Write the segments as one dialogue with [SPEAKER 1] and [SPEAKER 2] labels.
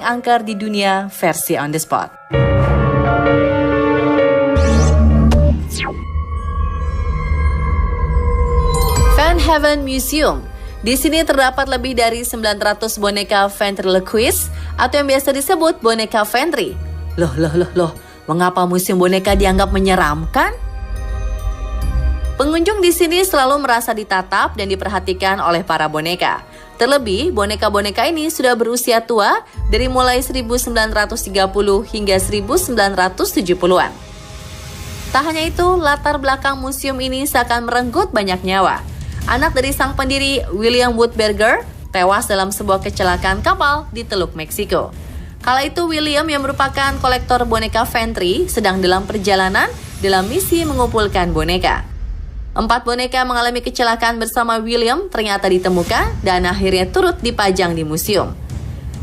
[SPEAKER 1] angker di dunia versi on the spot. Van Haven Museum. Di sini terdapat lebih dari 900 boneka ventriloquist atau yang biasa disebut boneka ventri. Loh, mengapa museum boneka dianggap menyeramkan? Pengunjung di sini selalu merasa ditatap dan diperhatikan oleh para boneka. Terlebih, boneka-boneka ini sudah berusia tua dari mulai 1930 hingga 1970-an. Tak hanya itu, latar belakang museum ini seakan merenggut banyak nyawa. Anak dari sang pendiri, William Woodberger, tewas dalam sebuah kecelakaan kapal di Teluk Meksiko. Kala itu, William yang merupakan kolektor boneka ventri sedang dalam perjalanan dalam misi mengumpulkan boneka. 4 boneka mengalami kecelakaan bersama William ternyata ditemukan dan akhirnya turut dipajang di museum.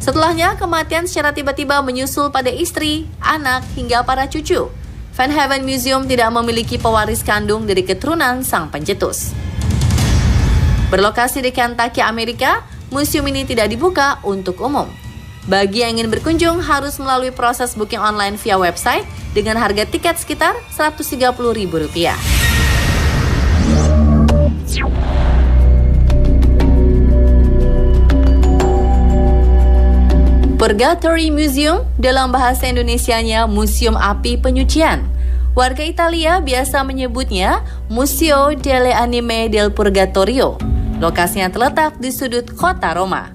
[SPEAKER 1] Setelahnya, kematian secara tiba-tiba menyusul pada istri, anak, hingga para cucu. Van Haven Museum tidak memiliki pewaris kandung dari keturunan sang pencetus. Berlokasi di Kentucky, Amerika, museum ini tidak dibuka untuk umum. Bagi yang ingin berkunjung harus melalui proses booking online via website dengan harga tiket sekitar Rp130.000. Purgatory Museum, dalam bahasa Indonesianya Museum Api Penyucian. Warga Italia biasa menyebutnya Museo delle Anime del Purgatorio. Lokasinya terletak di sudut kota Roma.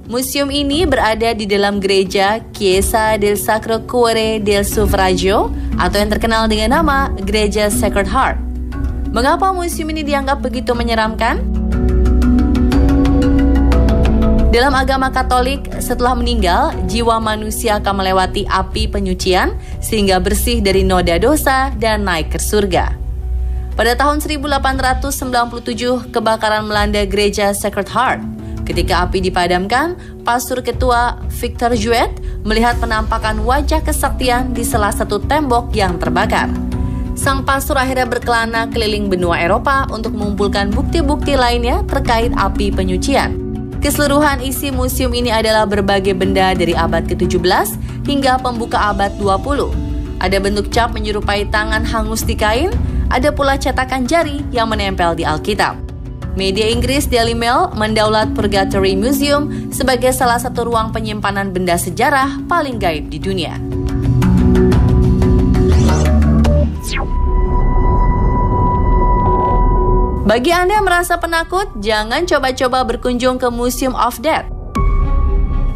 [SPEAKER 1] Museum ini berada di dalam gereja Chiesa del Sacro Cuore del Suffragio atau yang terkenal dengan nama Gereja Sacred Heart. Mengapa museum ini dianggap begitu menyeramkan? Dalam agama Katolik, setelah meninggal, jiwa manusia akan melewati api penyucian sehingga bersih dari noda dosa dan naik ke surga. Pada tahun 1897, kebakaran melanda gereja Sacred Heart. Ketika api dipadamkan, pastor ketua Victor Jouet melihat penampakan wajah kesaktian di salah satu tembok yang terbakar. Sang pastor akhirnya berkelana keliling benua Eropa untuk mengumpulkan bukti-bukti lainnya terkait api penyucian. Keseluruhan isi museum ini adalah berbagai benda dari abad ke-17 hingga pembuka abad 20. Ada bentuk cap menyerupai tangan hangus di kain, ada pula cetakan jari yang menempel di Alkitab. Media Inggris Daily Mail mendaulat Purgatory Museum sebagai salah satu ruang penyimpanan benda sejarah paling gaib di dunia. Bagi Anda yang merasa penakut, jangan coba-coba berkunjung ke Museum of Death.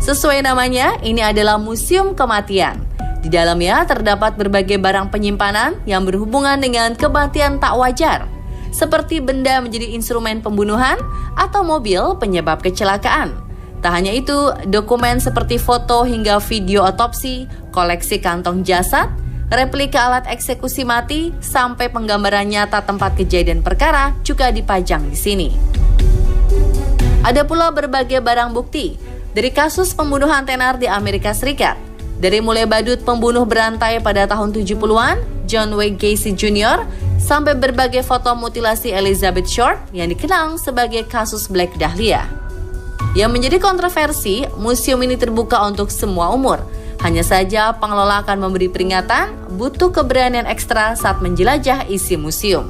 [SPEAKER 1] Sesuai namanya, ini adalah museum kematian. Di dalamnya terdapat berbagai barang penyimpanan yang berhubungan dengan kematian tak wajar, seperti benda menjadi instrumen pembunuhan atau mobil penyebab kecelakaan. Tak hanya itu, dokumen seperti foto hingga video otopsi, koleksi kantong jasad, replika alat eksekusi mati, sampai penggambaran nyata tempat kejadian perkara juga dipajang di sini. Ada pula berbagai barang bukti dari kasus pembunuhan tenar di Amerika Serikat. Dari mulai badut pembunuh berantai pada tahun 70-an, John Wayne Gacy Jr., sampai berbagai foto mutilasi Elizabeth Short yang dikenal sebagai kasus Black Dahlia. Yang menjadi kontroversi, museum ini terbuka untuk semua umur. Hanya saja pengelola akan memberi peringatan, butuh keberanian ekstra saat menjelajah isi museum.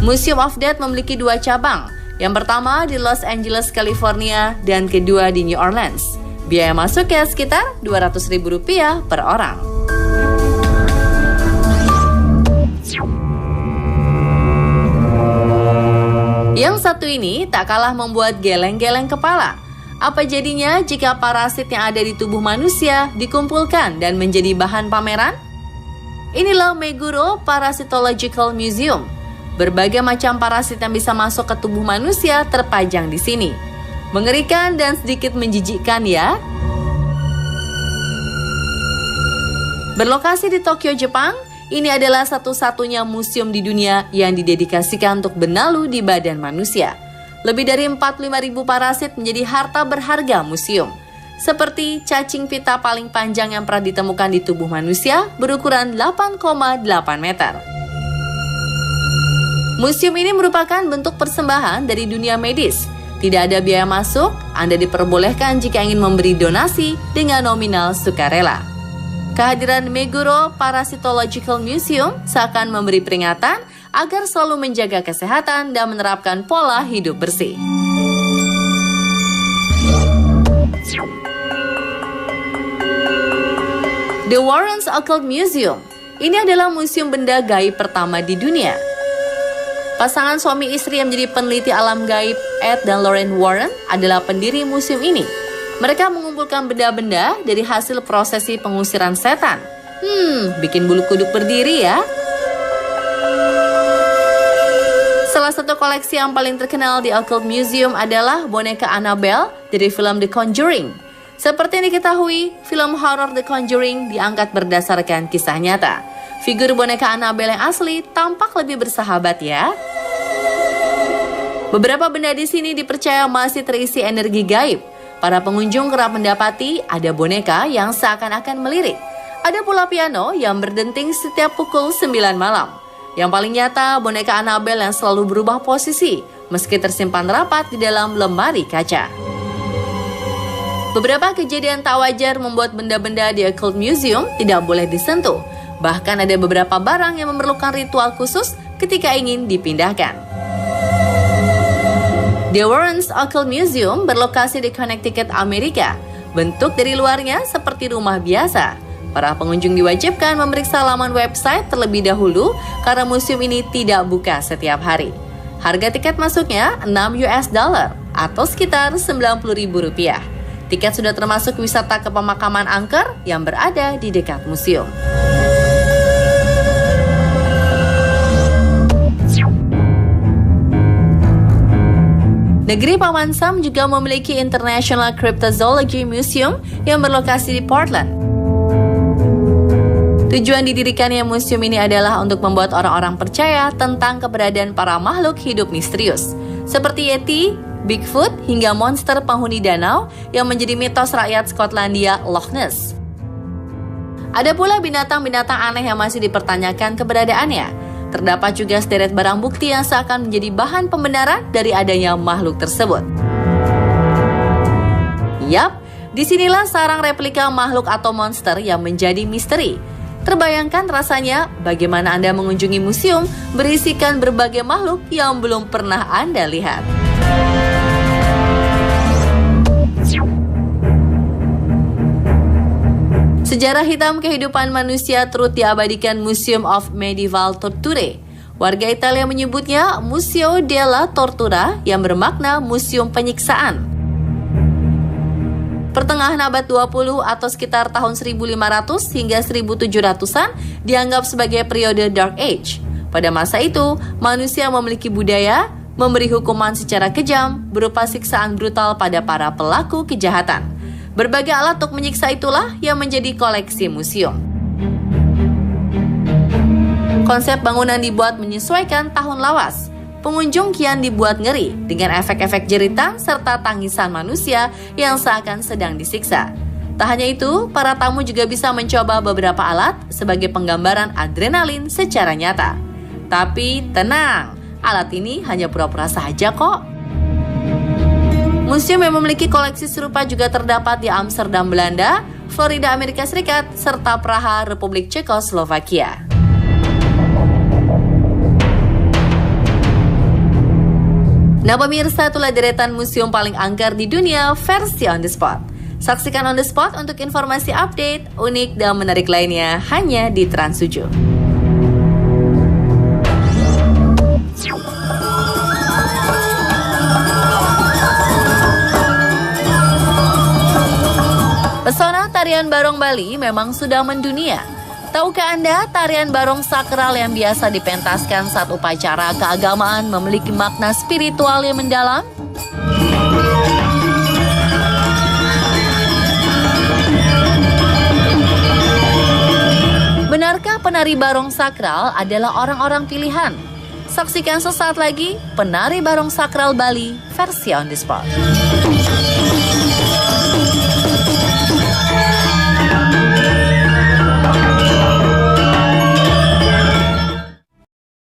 [SPEAKER 1] Museum of Death memiliki 2 cabang. Yang pertama di Los Angeles, California, dan kedua di New Orleans. Biaya masuknya sekitar Rp200.000 per orang. Yang satu ini tak kalah membuat geleng-geleng kepala. Apa jadinya jika parasit yang ada di tubuh manusia dikumpulkan dan menjadi bahan pameran? Inilah Meguro Parasitological Museum. Berbagai macam parasit yang bisa masuk ke tubuh manusia terpajang di sini. Mengerikan dan sedikit menjijikkan ya. Berlokasi di Tokyo, Jepang, ini adalah satu-satunya museum di dunia yang didedikasikan untuk benalu di badan manusia. Lebih dari 45.000 parasit menjadi harta berharga museum. Seperti cacing pita paling panjang yang pernah ditemukan di tubuh manusia berukuran 8,8 meter. Museum ini merupakan bentuk persembahan dari dunia medis. Tidak ada biaya masuk, Anda diperbolehkan jika ingin memberi donasi dengan nominal sukarela. Kehadiran Meguro Parasitological Museum seakan memberi peringatan agar selalu menjaga kesehatan dan menerapkan pola hidup bersih. The Warrens Occult Museum. Ini adalah museum benda gaib pertama di dunia. Pasangan suami istri yang menjadi peneliti alam gaib, Ed dan Lorraine Warren, adalah pendiri museum ini. Mereka mengumpulkan benda-benda dari hasil prosesi pengusiran setan. Bikin bulu kuduk berdiri ya. Salah satu koleksi yang paling terkenal di Occult Museum adalah boneka Annabelle dari film The Conjuring. Seperti yang diketahui, film horor The Conjuring diangkat berdasarkan kisah nyata. Figur boneka Annabelle yang asli tampak lebih bersahabat ya. Beberapa benda di sini dipercaya masih terisi energi gaib. Para pengunjung kerap mendapati ada boneka yang seakan-akan melirik. Ada pula piano yang berdenting setiap pukul 9 malam. Yang paling nyata, boneka Annabelle yang selalu berubah posisi, meski tersimpan rapat di dalam lemari kaca. Beberapa kejadian tak wajar membuat benda-benda di Occult Museum tidak boleh disentuh. Bahkan ada beberapa barang yang memerlukan ritual khusus ketika ingin dipindahkan. The Warrens Occult Museum berlokasi di Connecticut, Amerika. Bentuk dari luarnya seperti rumah biasa. Para pengunjung diwajibkan memeriksa laman website terlebih dahulu karena museum ini tidak buka setiap hari. Harga tiket masuknya $6 atau sekitar Rp90.000. Tiket sudah termasuk wisata ke pemakaman angker yang berada di dekat museum. Negeri Paman Sam juga memiliki International Cryptozoology Museum yang berlokasi di Portland. Tujuan didirikannya museum ini adalah untuk membuat orang-orang percaya tentang keberadaan para makhluk hidup misterius, seperti Yeti, Bigfoot, hingga monster penghuni danau yang menjadi mitos rakyat Skotlandia Loch Ness. Ada pula binatang-binatang aneh yang masih dipertanyakan keberadaannya. Terdapat juga sederet barang bukti yang seakan menjadi bahan pembenaran dari adanya makhluk tersebut. Yap, disinilah sarang replika makhluk atau monster yang menjadi misteri. Terbayangkan rasanya bagaimana Anda mengunjungi museum berisikan berbagai makhluk yang belum pernah Anda lihat. Sejarah hitam kehidupan manusia turut diabadikan Museum of Medieval Torture. Warga Italia menyebutnya Museo della Tortura yang bermakna museum penyiksaan. Pertengahan abad 20 atau sekitar tahun 1500 hingga 1700-an dianggap sebagai periode Dark Age. Pada masa itu, manusia memiliki budaya memberi hukuman secara kejam berupa siksaan brutal pada para pelaku kejahatan. Berbagai alat untuk menyiksa itulah yang menjadi koleksi museum. Konsep bangunan dibuat menyesuaikan tahun lawas. Pengunjung kian dibuat ngeri dengan efek-efek jeritan serta tangisan manusia yang seakan sedang disiksa. Tak hanya itu, para tamu juga bisa mencoba beberapa alat sebagai penggambaran adrenalin secara nyata. Tapi tenang, alat ini hanya pura-pura saja kok. Museum yang memiliki koleksi serupa juga terdapat di Amsterdam, Belanda, Florida, Amerika Serikat, serta Praha, Republik Cekoslovakia. Nah pemirsa, itulah deretan museum paling angker di dunia versi On The Spot. Saksikan On The Spot untuk informasi update, unik, dan menarik lainnya hanya di Trans 7. Pesona tarian barong Bali memang sudah mendunia. Tahukah Anda, tarian barong sakral yang biasa dipentaskan saat upacara keagamaan memiliki makna spiritual yang mendalam? Benarkah penari barong sakral adalah orang-orang pilihan? Saksikan sesaat lagi penari barong sakral Bali versi On The Spot.